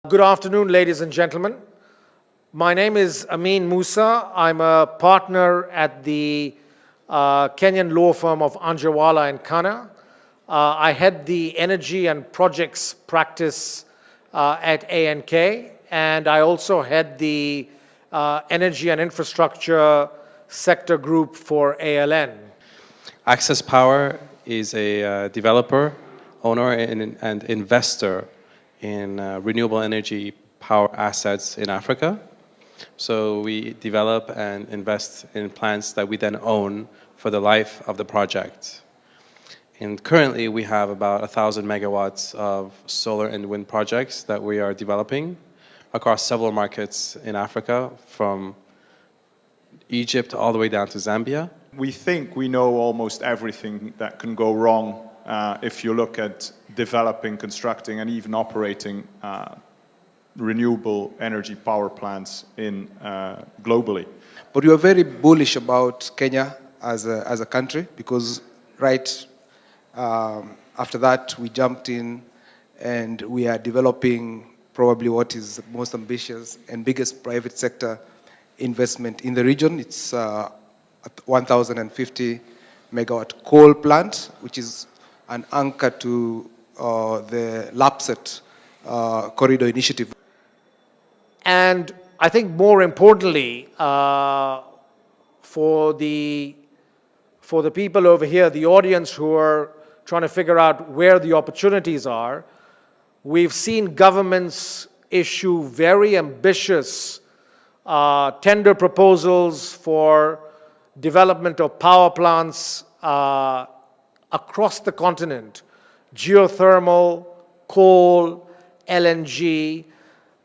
Good afternoon, ladies and gentlemen. My name is Amin Musa. I'm a partner at the Kenyan law firm of Anjawala and Khanna. I head the energy and projects practice at ANK, and I also head the energy and infrastructure sector group for ALN. Access Power is a developer, owner, and investor in renewable energy power assets in Africa. So we develop and invest in plants that we then own for the life of the project. And currently we have about 1,000 megawatts of solar and wind projects that we are developing across several markets in Africa, from Egypt all the way down to Zambia. We think we know almost everything that can go wrong if you look at developing, constructing, and even operating renewable energy power plants in globally. But we are very bullish about Kenya as a country, because after that we jumped in and we are developing probably what is the most ambitious and biggest private sector investment in the region. It's a 1,050 megawatt coal plant, which is an anchor to the LAPSET corridor initiative. And I think more importantly, for the people over here, the audience who are trying to figure out where the opportunities are, we've seen governments issue very ambitious tender proposals for development of power plants across the continent: geothermal, coal, LNG.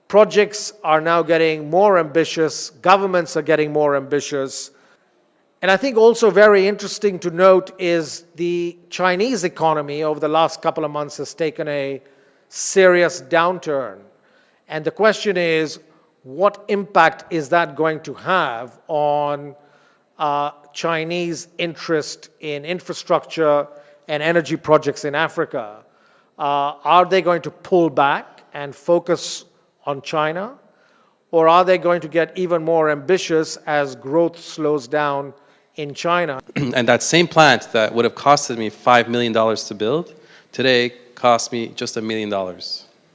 Projects are now getting more ambitious, governments are getting more ambitious. And I think also very interesting to note is the Chinese economy over the last couple of months has taken a serious downturn. And the question is, what impact is that going to have on Chinese interest in infrastructure and energy projects in Africa? Are they going to pull back and focus on China? Or are they going to get even more ambitious as growth slows down in China? And that same plant that would have costed me $5 million to build, today cost me just $1 million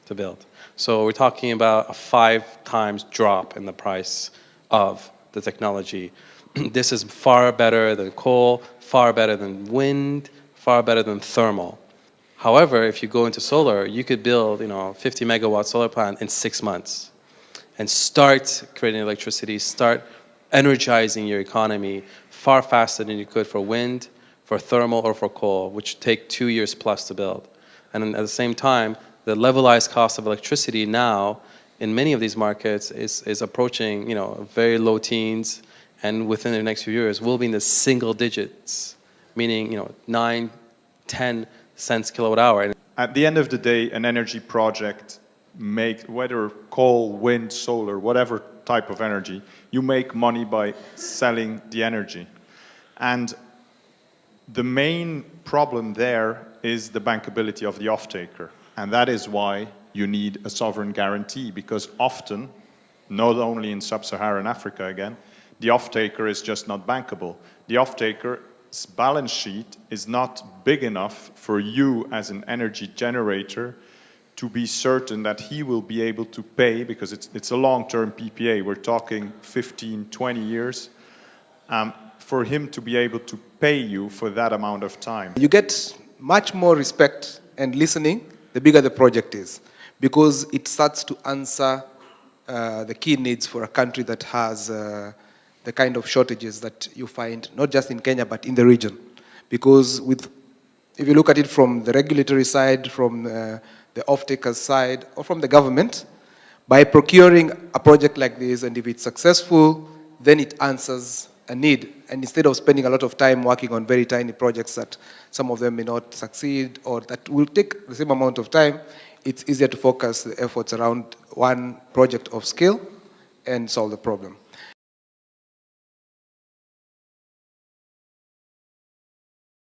to build. So we're talking about a 5 times drop in the price of the technology. This is far better than coal, far better than wind, far better than thermal. However, if you go into solar, you could build, 50 megawatt solar plant in 6 months and start creating electricity, start energizing your economy far faster than you could for wind, for thermal, or for coal, which take 2 years plus to build. And at the same time, the levelized cost of electricity now in many of these markets is approaching, very low teens, and within the next few years will be in the single digits, meaning 9, 10 cents kilowatt hour. At the end of the day, an energy project, whether coal, wind, solar, whatever type of energy, you make money by selling the energy. And the main problem there is the bankability of the off-taker. And that is why you need a sovereign guarantee, because often, not only in sub-Saharan Africa again, the off-taker is just not bankable. The off-taker's balance sheet is not big enough for you as an energy generator to be certain that he will be able to pay, because it's a long-term PPA. We're talking 15, 20 years, for him to be able to pay you for that amount of time. You get much more respect and listening the bigger the project is, because it starts to answer the key needs for a country that has the kind of shortages that you find not just in Kenya but in the region. Because if you look at it from the regulatory side, from the off-taker's side, or from the government, by procuring a project like this, and if it's successful, then it answers a need. And instead of spending a lot of time working on very tiny projects that some of them may not succeed, or that will take the same amount of time, it's easier to focus the efforts around one project of scale and solve the problem.